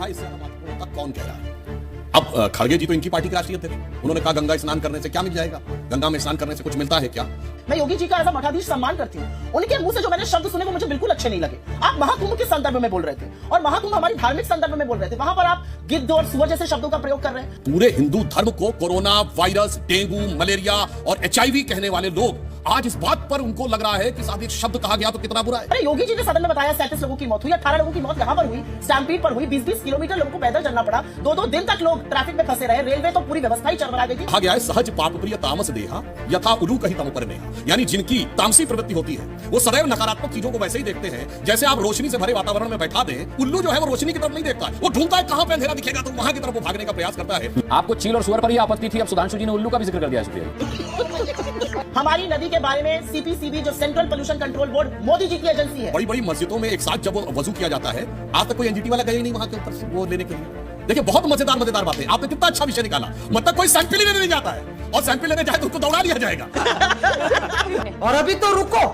रहा है इससे ज्यादा महत्वपूर्ण होता कौन कह रहा है। अब खड़गे जी तो इनकी पार्टी के राष्ट्रीय अध्यक्ष, उन्होंने कहा गंगा स्नान करने से क्या मिल जाएगा, गंगा में स्नान करने से कुछ मिलता है क्या। मैं योगी जी का एज अ मठाधीश सम्मान करती हूँ। उनके मुंह से जो मैंने शब्द सुने वो मुझे बिल्कुल अच्छे नहीं लगे। आप महाकुंभ के संदर्भ में बोल रहे थे और महाकुंभ हमारी धार्मिक संदर्भ में बोल रहे थे, वहां पर आप गिद्ध और सुअर जैसे शब्दों का प्रयोग कर रहे हैं। पूरे हिंदू धर्म को कोरोना वायरस, डेंगू, मलेरिया और HIV कहने वाले लोग आज इस बात पर उनको लग रहा है कि साथ एक शब्द कहा गया तो कितना बुरा है। अरे योगी जी ने सदन में बताया 37 लोगों की मौत हुई, 18 लोगों की मौत यहाँ पर हुई, स्टैम्पीड पर हुई, 20-20 किलोमीटर लोगों को पैदल चलना पड़ा, 2-2 दिन तक लोग ट्रैफिक में फंसे रहे, रेलवे तो पूरी व्यवस्था ही चरमरा गई थी। कहा गया है सहज पाप प्रिय तामस देहा यथा उलू कही तम पर नेहा, यानी जिनकी तामसी प्रवृत्ति होती है वो सदैव नकारात्मक चीजों को वैसे ही देखते हैं जैसे आप रोशनी से भरे वातावरण में बैठा दें। उल्लू जो है वो रोशनी की तरफ नहीं देखता, वो ढूंढता है कहां पे अंधेरा दिखेगा तो वहां की तरफ वो भागने का प्रयास करता है। आपको चील और सुअर पर ही आपत्ति थी, अब सुधांशु जी ने उल्लू का भी जिक्र कर दिया। शुक्रिया। हमारी नदी के बारे में CPCB जो central pollution control board Modi ji की एजेंसी है। बड़ी बड़ी मस्जिदों में एक साथ जब वजू किया जाता है, आज तक कोई NGT वाला गया ही नहीं वहां के ऊपर वो लेने के लिए। देखिए बहुत मजेदार बातें, आपने कितना अच्छा विषय निकाला। मतलब कोई सैंपल ही लेने नहीं जाता है और सैंपल लेने जाए तो उसको दौड़ा लिया जाएगा। और अभी तो रुको,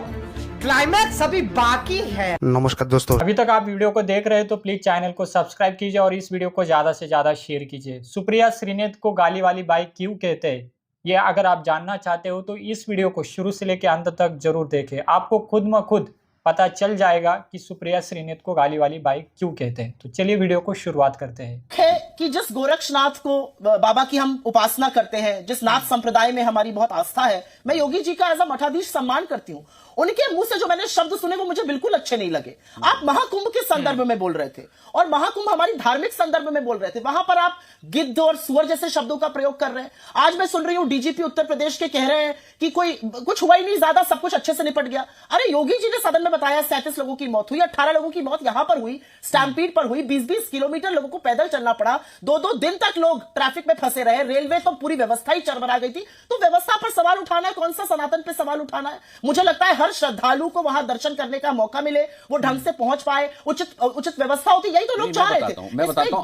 क्लाइमैक्स अभी बाकी है। नमस्कार दोस्तों, अभी तक आप वीडियो को देख रहे हैं तो प्लीज चैनल को सब्सक्राइब कीजिए और इस वीडियो को ज्यादा से ज्यादा शेयर कीजिए। सुप्रिया श्रीनेत को गाली वाली बाई क्यों कहते हैं, ये अगर आप जानना चाहते हो तो इस वीडियो को शुरू से लेकर अंत तक जरूर देखें। आपको खुद म खुद पता चल जाएगा कि सुप्रिया श्रीनेत को गाली वाली बाई क्यों कहते हैं। तो चलिए वीडियो को शुरुआत करते हैं। है कि जिस गोरक्षनाथ को बाबा की हम उपासना करते हैं, जिस नाथ संप्रदाय में हमारी बहुत आस्था है, मैं योगी जी का एज अ मठाधीश सम्मान करती हूँ। उनके मुंह से जो मैंने शब्द सुने वो मुझे बिल्कुल अच्छे नहीं लगे। आप महाकुंभ के संदर्भ में बोल रहे थे और महाकुंभ हमारी धार्मिक संदर्भ में बोल रहे थे, वहां पर आप गिद्ध और सुअर जैसे शब्दों का प्रयोग कर रहे हैं। आज मैं सुन रही हूँ DGP उत्तर प्रदेश के कह रहे हैं कि कोई कुछ हुआ ही नहीं, ज्यादा सब कुछ अच्छे से निपट गया। अरे योगी जी ने सदन में बताया 37 लोगों की मौत हुई, 18 लोगों की मौत यहां पर हुई, स्टैम्पीड पर हुई, 20-20 किलोमीटर लोगों को पैदल चलना पड़ा, 2-2 दिन तक लोग ट्रैफिक में फंसे रहे, रेलवे तो पूरी व्यवस्था ही चरमरा गई थी। तो व्यवस्था पर सवाल उठाना है, कौन सा सनातन पे सवाल उठाना है। मुझे लगता है हर श्रद्धालु को वहां दर्शन करने का मौका मिले, वो ढंग से पहुंच पाए, उचित व्यवस्था होती, यही तो लोग चाह रहे थे। मैं बताता हूं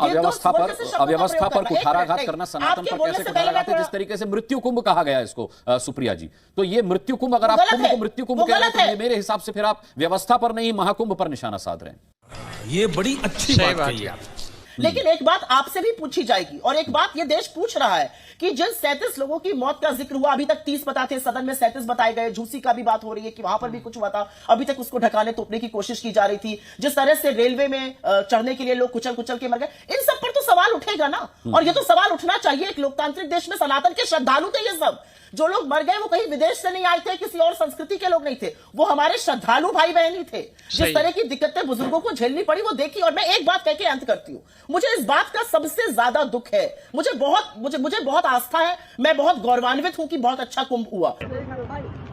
अव्यवस्था पर कुठाराघात करना सनातन पर कैसे कुठाराघात है। जिस तरीके से मृत्यु कुंभ कहा गया इसको सुप्रिया जी, तो ये मृत्यु कुंभ, अगर आप कुंभ को मृत्यु कुंभ कह रहे हैं तो मेरे हिसाब से फिर आप व्यवस्था पर नहीं महाकुंभ पर निशाना साध रहे हैं। ये बड़ी अच्छी बात कही है। लेकिन एक बात आपसे भी पूछी जाएगी और एक बात ये देश पूछ रहा है कि जिन 37 लोगों की मौत का जिक्र हुआ, अभी तक 30 बताए थे, सदन में 37 बताए गए। झूसी का भी बात हो रही है कि वहां पर भी कुछ हुआ था, अभी तक उसको ढकाने तोपने की कोशिश की जा रही थी। जिस तरह से रेलवे में चढ़ने के लिए लोग कुचल कुचल के मर गए, इन सब पर तो सवाल उठेगा ना। और ये तो सवाल उठना चाहिए, एक लोकतांत्रिक देश में सनातन के श्रद्धालु थे ये सब। जो लोग मर गए वो कहीं विदेश से नहीं आए थे, किसी और संस्कृति के लोग नहीं थे, वो हमारे श्रद्धालु भाई बहन ही थे। जिस तरह की दिक्कतें बुजुर्गों को झेलनी पड़ी वो देखी। और मैं एक बात कह के अंत करती हूं, मुझे इस बात का सबसे ज्यादा दुख है, मुझे बहुत आस्था है, मैं बहुत गौरवान्वित हूं कि बहुत अच्छा कुंभ हुआ।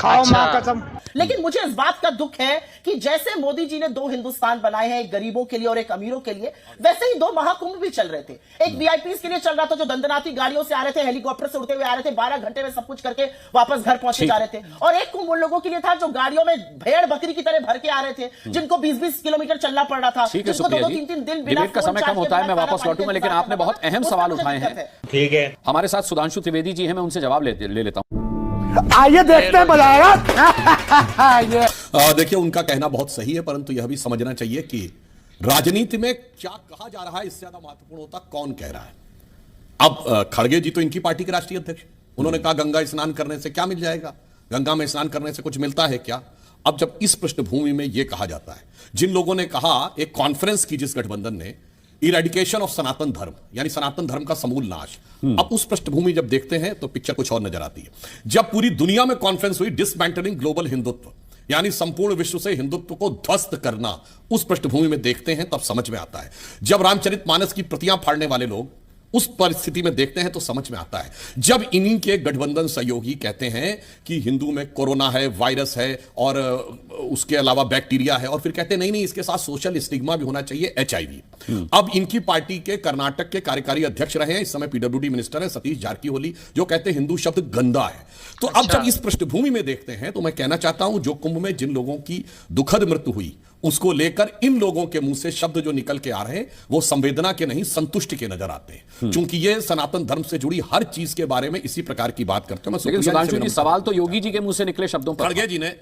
खाओ मां कसम। लेकिन मुझे इस बात का दुख है कि जैसे मोदी जी ने 2 हिंदुस्तान बनाए हैं, एक गरीबों के लिए और एक अमीरों के लिए, वैसे ही 2 महाकुंभ भी चल रहे थे। एक VIPs के लिए चल रहा था जो दंदनाती गाड़ियों से आ रहे थे, हेलीकॉप्टर से उड़ते हुए आ रहे थे, 12 घंटे में सब कुछ करके वापस घर पहुंचे जा रहे थे। और एक कुंभ उन लोगों के लिए था जो गाड़ियों में भेड़ बकरी की तरह भर के आ रहे थे, जिनको 20-20 किलोमीटर चलना पड़ रहा था, जिनको 2-2-3-3 दिन बिना डिबेट का समय कम होता है, मैं वापस लौटूंगा, लेकिन आपने बहुत अहम सवाल उठाए हैं। ठीक है, हमारे साथ सुधांशु त्रिवेदी जी हैं, मैं उनसे जवाब ले लेता हूं। आइए देखते हैं, मजा आएगा। देखिए उनका कहना बहुत सही है, परंतु यह भी समझना चाहिए कि राजनीति में क्या कहा जा रहा है इससे ज्यादा महत्वपूर्ण होता कौन कह रहा है। अब खड़गे जी तो इनकी पार्टी के राष्ट्रीय अध्यक्ष, उन्होंने कहा गंगा स्नान करने से क्या मिल जाएगा, गंगा में स्नान करने से कुछ मिलता है क्या। अब जब इस पृष्ठभूमि में यह कहा जाता है, जिन लोगों ने कहा एक कॉन्फ्रेंस की जिस गठबंधन ने, इरेडिकेशन ऑफ सनातन धर्म, यानी सनातन धर्म का समूल नाश, अब उस पृष्ठभूमि जब देखते हैं तो पिक्चर कुछ और नजर आती है। जब पूरी दुनिया में कॉन्फ्रेंस हुई डिसमेंटलिंग ग्लोबल हिंदुत्व, यानी संपूर्ण विश्व से हिंदुत्व को ध्वस्त करना, उस पृष्ठभूमि में देखते हैं तब समझ में आता है। जब रामचरितमानस की प्रतियां फाड़ने वाले लोग उस परिस्थिति में देखते हैं तो समझ में आता है। जब इन्हीं के गठबंधन सहयोगी कहते हैं कि हिंदू में कोरोना है, वायरस है और उसके अलावा बैक्टीरिया है, और फिर कहते हैं नहीं नहीं इसके साथ सोशल स्टिग्मा भी होना चाहिए, HIV। अब इनकी पार्टी के कर्नाटक के कार्यकारी अध्यक्ष रहे हैं, इस समय PWD मिनिस्टर है सतीश जारकीहोली, जो कहते हैं हिंदू शब्द गंदा है। तो अब जब इस पृष्ठभूमि में देखते हैं तो मैं कहना चाहता हूं जो कुंभ में जिन लोगों की दुखद मृत्यु हुई उसको लेकर इन लोगों के मुंह से शब्द जो निकल के आ रहे हैं वो संवेदना के नहीं संतुष्टि के नजर आते हैं, क्योंकि ये सनातन धर्म से जुड़ी हर चीज के बारे में इसी प्रकार की बात करते हैं। लेकिन सुधांशु जी सवाल तो योगी जी के मुंह से निकले शब्दों पर। खड़गे जी ने,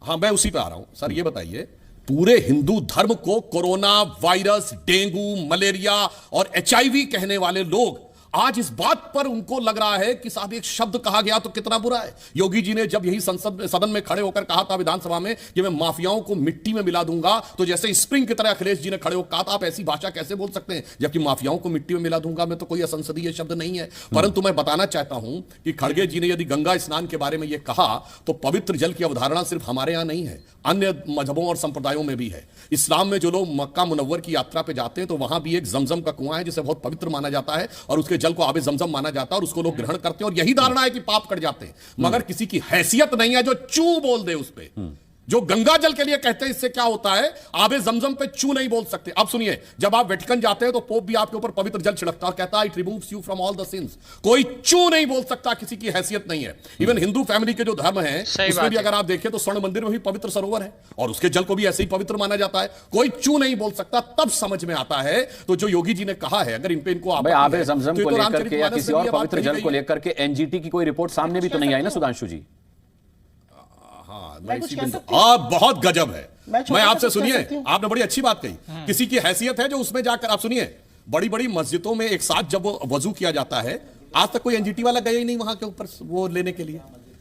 हाँ मैं उसी पे आ रहा हूं सर, ये बताइए पूरे हिंदू धर्म को कोरोना वायरस, डेंगू, मलेरिया और HIV कहने वाले लोग आज इस बात पर उनको लग रहा है कि साहब एक शब्द कहा गया तो कितना बुरा है। योगी जी ने जब यही सदन में खड़े होकर कहा था विधानसभा में कि मैं माफियाओं को मिट्टी में मिला दूंगा, तो जैसे स्प्रिंग की तरह अखिलेश जी ने खड़े होकर कहा था आप ऐसी भाषा कैसे बोल सकते हैं, जबकि माफियाओं को मिट्टी में मिला दूंगा मैं तो कोई असंसदीय शब्द नहीं है। परंतु मैं बताना चाहता हूं कि खड़गे जी ने यदि गंगा स्नान के बारे में यह कहा तो पवित्र जल की अवधारणा सिर्फ हमारे यहां नहीं है, अन्य मजहबों और संप्रदायों में भी है। इस्लाम में जो लोग मक्का मुनव्वर की यात्रा पे जाते हैं तो वहां भी एक जमजम का कुआं है जिसे बहुत पवित्र माना जाता है और उसके जल को आबे जमजम माना जाता है और उसको लोग ग्रहण करते हैं और यही धारणा है कि पाप कट जाते हैं। मगर किसी की हैसियत नहीं है जो चू बोल दे उस पे। जो गंगा जल के लिए कहते हैं इससे क्या होता है, आबे जमजम पे चू नहीं बोल सकते। अब सुनिए, जब आप वेटिकन जाते हैं तो पोप भी आपके ऊपर पवित्र जल छिड़कता है और कहता है it removes you from all the sins. कोई चू नहीं बोल सकता, किसी की हैसियत नहीं है। इवन हिंदू फैमिली के जो धर्म है उसमें भी अगर आप देखें तो स्वर्ण मंदिर में भी पवित्र सरोवर है और उसके जल को भी ऐसे ही पवित्र माना जाता है। कोई चू नहीं बोल सकता, तब समझ में आता है। तो जो योगी जी ने कहा है, अगर इन पे इनको आबे जमजम को लेकर के या किसी और पवित्र जल को लेकर के NGT की कोई रिपोर्ट सामने भी तो नहीं आई ना सुधांशु जी? बहुत गजब है। मैं आपसे सुनिए, आपने बड़ी अच्छी बात कही, किसी की हैसियत है जो उसमें जाकर आप सुनिए, बड़ी बड़ी मस्जिदों में एक साथ जब वजू किया जाता है, आज तक कोई NGT वाला गया ही नहीं वहां के ऊपर वो लेने के लिए।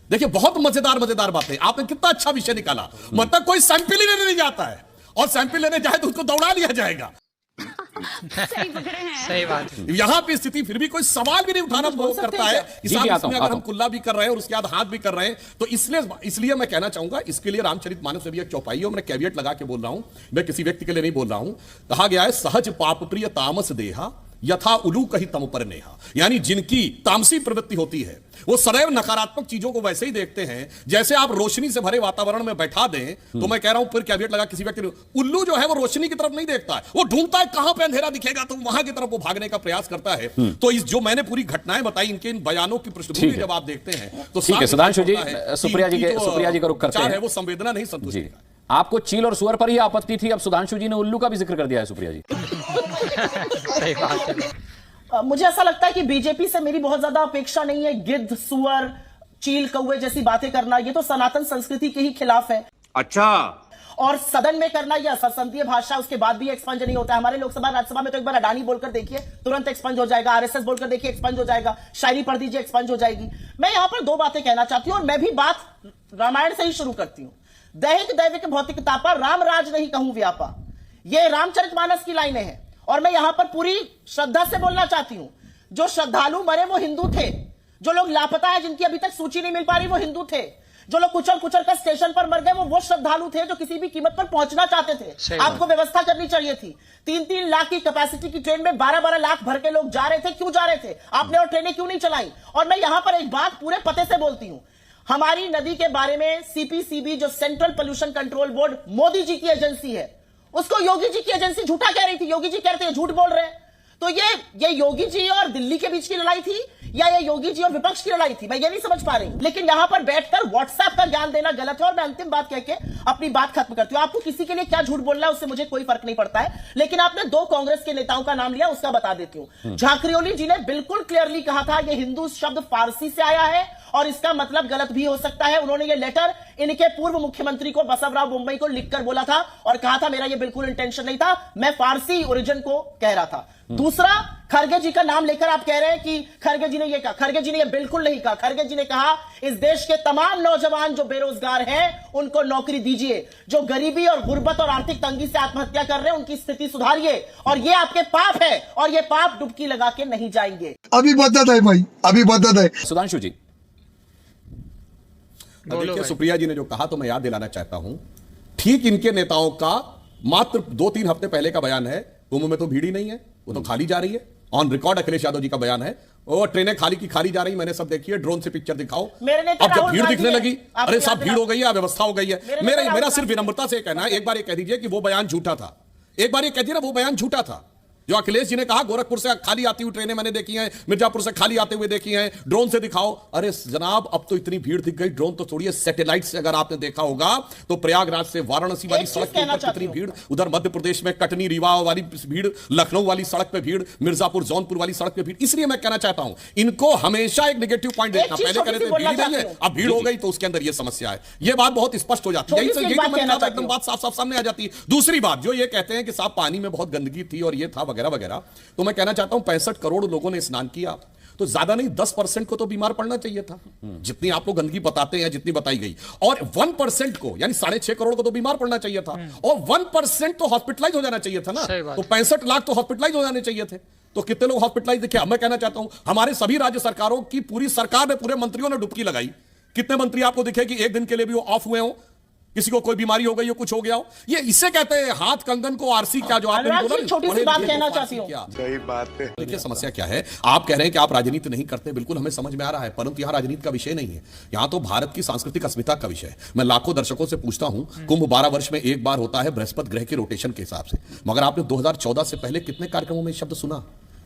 देखिए बहुत मजेदार बात है, आपने कितना अच्छा विषय निकाला। मतलब कोई सैंपल ही लेने नहीं जाता है और सैंपल लेने जाए तो उसको दौड़ा लिया जाएगा। सही बात है। यहां पे स्थिति फिर भी कोई सवाल भी नहीं उठाना करता है कि साहब इसमें अगर हम कुल्ला भी कर रहे हैं और उसके बाद हाथ भी कर रहे हैं तो इसलिए मैं कहना चाहूंगा, इसके लिए रामचरितमानस में भी एक चौपाई है, मैं कैवियट लगा के बोल रहा हूं, मैं किसी व्यक्ति के लिए नहीं बोल रहा हूं। कहा गया है सहज पाप प्रिय तामस देहा यथा उलू कही तम पर नेहा, यानी जिनकी तामसी प्रवृत्ति होती है वो सदैव नकारात्मक चीजों को वैसे ही देखते हैं जैसे आप रोशनी से भरे वातावरण में बैठा दें। तो मैं कह रहा हूं फिर कैवियट लगा किसी व्यक्ति, उल्लू जो है वो रोशनी की तरफ नहीं देखता है, वो ढूंढता है कहां पे अंधेरा दिखेगा तो वहां की तरफ वो भागने का प्रयास करता है। तो इस जो मैंने पूरी घटनाएं बताई, इनके इन बयानों की पृष्ठभूमि जब आप देखते हैं तो ठीक है सुधांशु जी, सुप्रिया जी का रुख करते हैं। वो संवेदना नहीं संतुष्ट। आपको चील और सुअर पर ही आपत्ति थी, अब सुधांशु जी ने उल्लू का भी जिक्र कर दिया है। सुप्रिया जी सही बात है। मुझे ऐसा लगता है कि बीजेपी से मेरी बहुत ज्यादा अपेक्षा नहीं है। गिद्ध, सुअर, चील, कौवे जैसी बातें करना ये तो सनातन संस्कृति के ही खिलाफ है। अच्छा, और सदन में करना यह संसदीय भाषा, उसके बाद भी एक्सपंज नहीं होता है। हमारे लोकसभा राज्यसभा में तो एक बार अडानी बोलकर देखिए तुरंत एक्सपंज हो जाएगा, RSS बोलकर देखिए एक्सपंज हो जाएगा, शायरी पढ़ दीजिए एक्सपंज हो जाएगी। मैं यहां पर दो बातें कहना चाहती हूं और मैं भी बात रामायण से ही शुरू करती हूं। दैहिक दैविक भौतिकता पर राम राज नहीं कहूं व्यापा, ये रामचरितमानस की लाइनें हैं और मैं यहां पर पूरी श्रद्धा से बोलना चाहती हूं। जो श्रद्धालु मरे वो हिंदू थे, जो लोग लापता है जिनकी अभी तक सूची नहीं मिल पा रही वो हिंदू थे, जो लोग कुचल कुचल कर स्टेशन पर मर गए वो श्रद्धालु थे जो किसी भी कीमत पर पहुंचना चाहते थे। आपको व्यवस्था करनी चाहिए थी। 3-3 लाख की कैपेसिटी की ट्रेन में 12-12 लाख भर के लोग जा रहे थे, क्यों जा रहे थे आपने, और ट्रेनें क्यों नहीं चलाई? और मैं यहां पर एक बात पूरे पते से बोलती हूं, हमारी नदी के बारे में CPCB जो central pollution control board Modi ji की एजेंसी है, उसको योगी जी की एजेंसी झूठा कह रही थी। योगी जी कह रहे थे झूठ बोल रहे हैं। तो ये योगी जी और दिल्ली के बीच की लड़ाई थी या ये योगी जी और विपक्ष की लड़ाई थी, मैं ये नहीं समझ पा रही। लेकिन यहां पर बैठकर व्हाट्सएप का ज्ञान देना गलत है। और मैं अंतिम बात कह के अपनी बात खत्म करती हूं। आपको किसी के लिए क्या झूठ बोलना है उससे मुझे कोई फर्क नहीं पड़ता है, लेकिन आपने 2 कांग्रेस के नेताओं का नाम लिया, उसका बता देती हूं। झाकरियोली जी ने बिल्कुल क्लियरली कहा था ये हिंदू शब्द फारसी से आया है और इसका मतलब गलत भी हो सकता है। उन्होंने ये लेटर इनके पूर्व मुख्यमंत्री को बसवराव मुंबई को लिखकर बोला था और कहा था मेरा ये बिल्कुल इंटेंशन नहीं था, मैं फारसी ओरिजिन को कह रहा था। दूसरा, खरगे जी का नाम लेकर आप कह रहे हैं कि खरगे जी ने ये कहा, खरगे जी ने ये बिल्कुल नहीं कहा। खरगे जी ने कहा इस देश के तमाम नौजवान जो बेरोजगार हैं उनको नौकरी दीजिए, जो गरीबी और गुर्बत और आर्थिक तंगी से आत्महत्या कर रहे हैं उनकी स्थिति सुधारिए, और ये आपके पाप है और ये पाप डुबकी लगा के नहीं जाएंगे। अभी बदत है भाई, अभी बदत है। सुधांशु जी देखिए, सुप्रिया जी ने जो कहा तो मैं याद दिलाना चाहता हूं, ठीक इनके नेताओं का मात्र 2-3 हफ्ते पहले का बयान है, कुंभ में तो भीड़ ही नहीं है, वो तो खाली जा रही है। ऑन रिकॉर्ड अखिलेश यादव जी का बयान है, वो ट्रेनें खाली की खाली जा रही, मैंने सब देखी है, ड्रोन से पिक्चर दिखाओ। अब जब भीड़ दिखने लगी, अरे साहब भीड़ हो गई है, व्यवस्था हो गई है। मेरा सिर्फ विनम्रता से कहना है, एक बार ये कह दीजिए कि वो बयान झूठा था, एक बार ये कह दीजिए वो बयान झूठा था। जो अखिलेश जी ने कहा गोरखपुर से खाली आती हुई ट्रेनें मैंने देखी हैं, मिर्जापुर से खाली आते हुए देखी हैं, ड्रोन से दिखाओ। अरे जनाब अब तो इतनी भीड़ दिख गई, ड्रोन तो छोड़िए, सैटेलाइट से अगर आपने देखा होगा तो प्रयागराज से वाराणसी वाली सड़क के ऊपर कितनी भीड़, उधर मध्य प्रदेश में कटनी रीवा वाली भीड़, लखनऊ वाली सड़क पे भीड़, मिर्जापुर जौनपुर वाली सड़क पे भीड़। इसलिए मैं कहना चाहता हूं इनको हमेशा एक नेगेटिव पॉइंट देखना, पहले कह रहे थे भीड़ नहीं है, अब भीड़ हो गई तो उसके अंदर ये समस्या है। ये बात बहुत स्पष्ट हो जाती है, यही तो मैंने कहा एकदम बात साफ साफ सामने आ जाती है। दूसरी बात जो ये कहते हैं कि साहब पानी में बहुत गंदगी थी और ये था वगैरह वगैरह, तो मैं कहना चाहता हूं 65 करोड़ लोगों ने स्नान किया, तो ज्यादा नहीं 10% को तो बीमार पड़ना चाहिए था, जितनी आप लोग गंदगी बताते हैं, जितनी बताई गई, और 1% को यानी 6.5 करोड़ को तो बीमार पड़ना चाहिए था, और 1% तो हॉस्पिटलाइज हो जाना चाहिए था ना, तो 65 लाख तो हॉस्पिटलाइज हो जाने चाहिए थे। तो कितने लोग हॉस्पिटलाइज देखे? मैं कहना चाहता हूं हमारे सभी राज्य सरकारों की पूरी सरकार ने, पूरे मंत्रियों ने डुबकी लगाई। कितने मंत्री आपको दिखे कि एक दिन के लिए भी वो ऑफ हुए हो, किसी को कोई बीमारी हो गई हो, कुछ हो गया हो? ये इसे कहते हैं हाथ कंगन को आरसी। क्या जो आपने बोला, छोटी सी बात कहना चाहती हूं। सही बात है। देखिए समस्या क्या है, आप कह रहे हैं कि आप राजनीति नहीं करते, बिल्कुल हमें समझ में आ रहा है, परंतु यहां राजनीति का विषय नहीं है, यहां तो भारत की सांस्कृतिक अस्मिता का विषय है। मैं लाखों दर्शकों से पूछता हूं, कुंभ 12 वर्ष में एक बार होता है बृहस्पति ग्रह के रोटेशन के हिसाब से, मगर आपने 2014 से पहले कितने कार्यक्रमों में शब्द सुना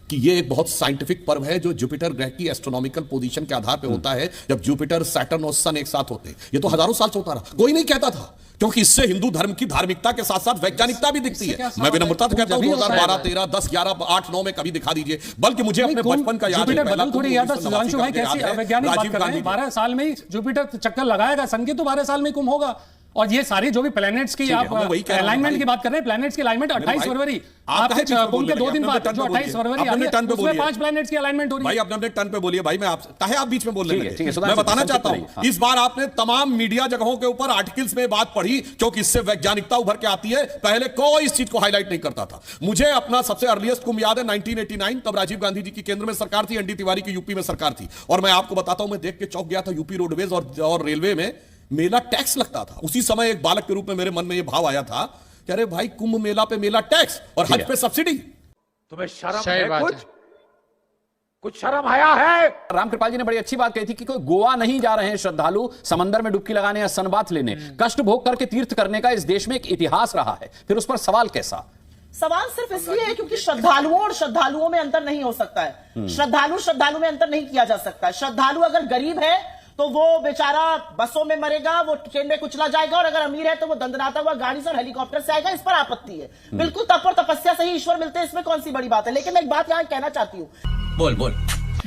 कि ये एक बहुत साइंटिफिक पर्व है जो जुपिटर ग्रह की एस्ट्रोनॉमिकल पोजीशन के आधार पे होता है, जब जुपिटर, सैटर्न और सन एक साथ होते हैं। ये तो हजारों साल से होता रहा, कोई नहीं कहता था, क्योंकि इससे हिंदू धर्म की धार्मिकता के साथ साथ वैज्ञानिकता भी दिखती है। मैं विनम्रता से कहता हूं 2012, 13, 10, 11, 8, 9 में कभी दिखा दीजिए, बल्कि मुझे अपने बचपन का याद है। बदल थोड़ी याद है, सुधांशु भाई कैसी अवैज्ञानिक बात कर रहे हैं, 12 साल में ही जुपिटर चक्कर लगाएगा, सन के तो 12 साल में कुंभ होगा। और ये सारी जो भी प्लैनेट्स की आप अलाइनमेंट की बात कर रहे हैं, प्लैनेट्स की अलाइनमेंट 28 फरवरी, आपके कुंभ के 2 दिन बाद जो 28 फरवरी आ रही है, उसमें 5 प्लैनेट्स की अलाइनमेंट हो रही है। भाई अपने टर्न पे बोलिए भाई, मैं आप ताहे आप बीच में बोल रहे हैं। मैं बताना चाहता हूं इस बार आपने तमाम मीडिया जगहों के ऊपर आर्टिकल्स में बात पढ़ी, क्योंकि इससे वैज्ञानिकता उभर के आती है। पहले कोई इस चीज को हाईलाइट नहीं करता था। मुझे अपना सबसे अर्लीस्ट कुंभ याद है 1989, तब राजीव गांधी जी की केंद्र में सरकार थी, एनडी तिवारी की यूपी में सरकार थी, और मैं आपको बताता हूं मैं देख के चौंक गया था, यूपी रोडवेज और रेलवे में मेला टैक्स लगता था। उसी समय एक बालक के रूप में मेरे मन में यह भाव आया था कि अरे भाई कुंभ मेला पे मेला टैक्स और हज पे सब्सिडी। तुम्हें शर्म है? कुछ शर्म आया है? रामकृपाल जी ने बड़ी अच्छी बात कही थी कि कोई गोवा नहीं जा रहे हैं श्रद्धालु समंदर में डुबकी लगाने या सनबाथ लेने, कष्ट भोग करके तीर्थ करने का इस देश में एक इतिहास रहा है। फिर उस पर सवाल कैसा? सवाल सिर्फ इसलिए है क्योंकि श्रद्धालुओं और श्रद्धालुओं में अंतर नहीं हो सकता है। श्रद्धालु में अंतर नहीं किया जा सकता है। श्रद्धालु अगर गरीब है तो वो बेचारा बसों में मरेगा, वो ट्रेन में कुचला जाएगा, और अगर अमीर है तो वो दंदनाता हुआ गाड़ी से और हेलीकॉप्टर से आएगा। इस पर आपत्ति है, बिल्कुल तप और तपस्या से ही ईश्वर मिलते हैं, इसमें कौन सी बड़ी बात है। लेकिन मैं एक बात यहां कहना चाहती हूं, बोल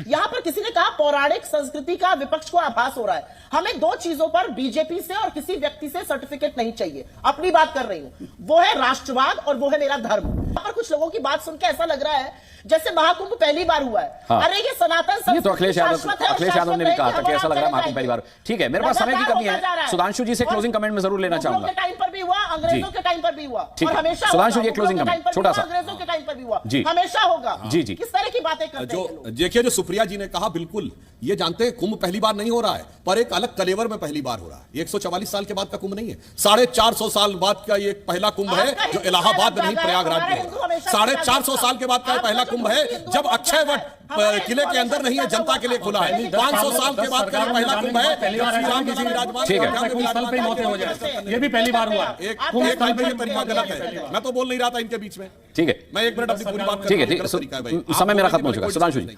यहां पर किसी ने कहा पौराणिक संस्कृति का विपक्ष को आभास हो रहा है। हमें 2 चीजों पर बीजेपी से और किसी व्यक्ति से सर्टिफिकेट नहीं चाहिए। अपनी बात कर रही हूं, वो है राष्ट्रवाद और वो है मेरा धर्म। यहां पर कुछ लोगों की बात सुन के ऐसा लग रहा है जैसे महाकुंभ पहली बार हुआ है। हाँ। अरे ये सनातन संस्कृति, ये तो अखिलेश यादव ने भी कहा था कि ऐसा लग रहा है महाकुंभ पहली बार। ठीक है, मेरे पास समय की कमी है, सुधांशु जी से क्लोजिंग कमेंट में जरूर लेना चाहूंगा। टाइम पर भी हुआ, अंग्रेजों के टाइम पर भी हुआ, ठीक और है हमेशा सुधांशु जी क्लोजिंग कमेंट छोटा सा, अंग्रेजों के टाइम पर भी हुआ, जी हमेशा होगा। जी किस तरह की बातें करते हैं जो देखिए जो सुप्रिया जी ने कहा, बिल्कुल ये जानते हैं कुंभ पहली बार नहीं हो रहा है, पर एक अलग कलेवर में पहली बार हो रहा है। 144 साल के बाद का कुंभ नहीं है, 450 साल बाद का ये पहला कुंभ है जो इलाहाबाद में नहीं प्रयागराज में है। 450 साल के बाद का पहला कुंभ है जब अक्षय वट किले के अंदर नहीं है, जनता के लिए खुला है। 500 साल के बाद का पहला कुंभ है, श्री राम जी विराजमान। ठीक है, ये भी पहली बार हुआ। एक तरीका गलत है, मैं तो बोल नहीं रहा था इनके बीच में। ठीक है, मैं 1 मिनट अपनी पूरी बात ठीक है, समय मेरा खत्म हो चुका है। सुधांशु जी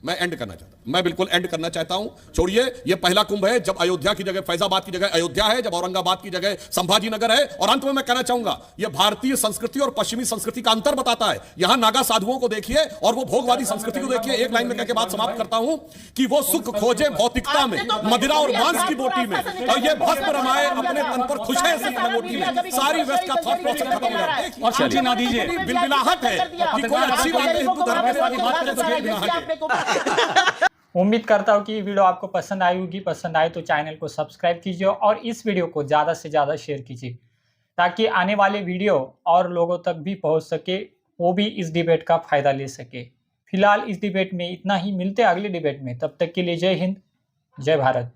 मैं एंड करना चाहता हूं, मैं बिल्कुल एंड करना चाहता हूं। छोड़िए, ये पहला कुंभ है जब अयोध्या की जगह फैजाबाद की जगह अयोध्या है, जब औरंगाबाद की जगह संभाजी नगर है। और अंत में मैं कहना चाहूंगा, ये भारतीय संस्कृति और पश्चिमी संस्कृति का अंतर बताता है। यहां नागा साधुओं को देखिए और वो भोगवादी संस्कृति को देखिए। एक लाइन में कहकर बात समाप्त करता हूं कि वो सुख खोजे भौतिकता में, मदिरा और मांस की बोटी में, और ये भस्म रमाए अपने तन पर खुशे इसी लंगोटी में। सारी वेस्ट का थॉट प्रोसेस खत्म हो जाए और शांति ना दीजिए। बिलबिलाहट है कि कोई अच्छी बात है हिंदू धर्म के बात करें तो बिलबिलाहट है। उम्मीद करता हूँ कि वीडियो आपको पसंद आई होगी। पसंद आए तो चैनल को सब्सक्राइब कीजिए और इस वीडियो को ज़्यादा से ज़्यादा शेयर कीजिए, ताकि आने वाले वीडियो और लोगों तक भी पहुँच सके, वो भी इस डिबेट का फ़ायदा ले सके। फिलहाल इस डिबेट में इतना ही, मिलते हैं अगले डिबेट में। तब तक के लिए जय हिंद, जय भारत।